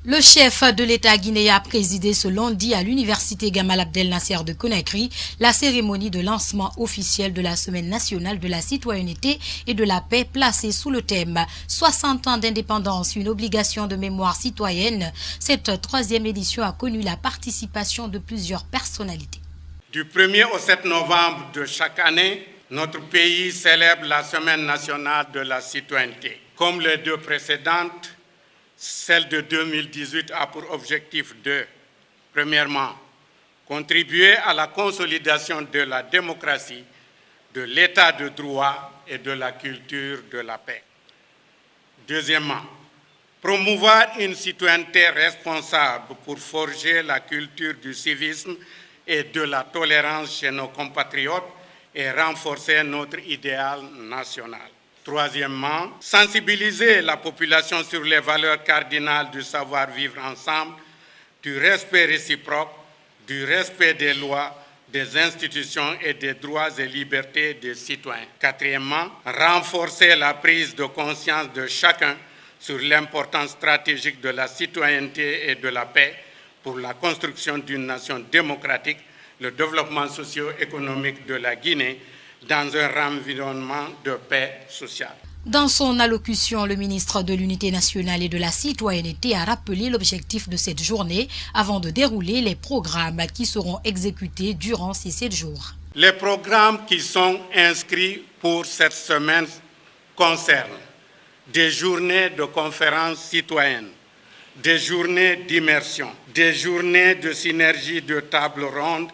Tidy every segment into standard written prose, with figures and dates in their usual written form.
Le chef de l'État guinéen a présidé ce lundi à l'université Gamal Abdel Nasser de Conakry la cérémonie de lancement officiel de la Semaine nationale de la citoyenneté et de la paix placée sous le thème 60 ans d'indépendance, une obligation de mémoire citoyenne. Cette troisième édition a connu la participation de plusieurs personnalités. Du 1er au 7 novembre de chaque année, notre pays célèbre la Semaine nationale de la citoyenneté. Comme les deux précédentes, celle de 2018 a pour objectif de, premièrement, contribuer à la consolidation de la démocratie, de l'état de droit et de la culture de la paix. Deuxièmement, promouvoir une citoyenneté responsable pour forger la culture du civisme et de la tolérance chez nos compatriotes et renforcer notre idéal national. Troisièmement, sensibiliser la population sur les valeurs cardinales du savoir-vivre ensemble, du respect réciproque, du respect des lois, des institutions et des droits et libertés des citoyens. Quatrièmement, renforcer la prise de conscience de chacun sur l'importance stratégique de la citoyenneté et de la paix pour la construction d'une nation démocratique, le développement socio-économique de la Guinée, dans un environnement de paix sociale. Dans son allocution, le ministre de l'Unité nationale et de la citoyenneté a rappelé l'objectif de cette journée avant de dérouler les programmes qui seront exécutés durant ces 7 jours. Les programmes qui sont inscrits pour cette semaine concernent des journées de conférences citoyennes, des journées d'immersion, des journées de synergie de table ronde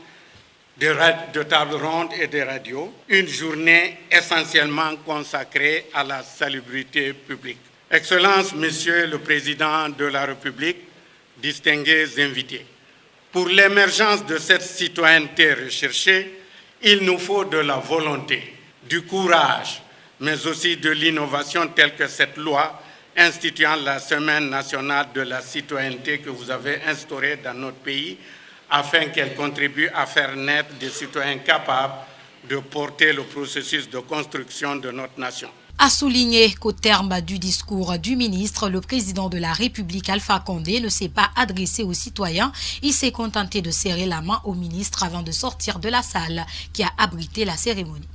et des radios, une journée essentiellement consacrée à la salubrité publique. Excellences, Monsieur le Président de la République, distingués invités, pour l'émergence de cette citoyenneté recherchée, il nous faut de la volonté, du courage, mais aussi de l'innovation telle que cette loi instituant la Semaine nationale de la citoyenneté que vous avez instaurée dans notre pays, afin qu'elle contribue à faire naître des citoyens capables de porter le processus de construction de notre nation. A souligné qu'au terme du discours du ministre, le président de la République, Alpha Condé, ne s'est pas adressé aux citoyens. Il s'est contenté de serrer la main au ministre avant de sortir de la salle qui a abrité la cérémonie.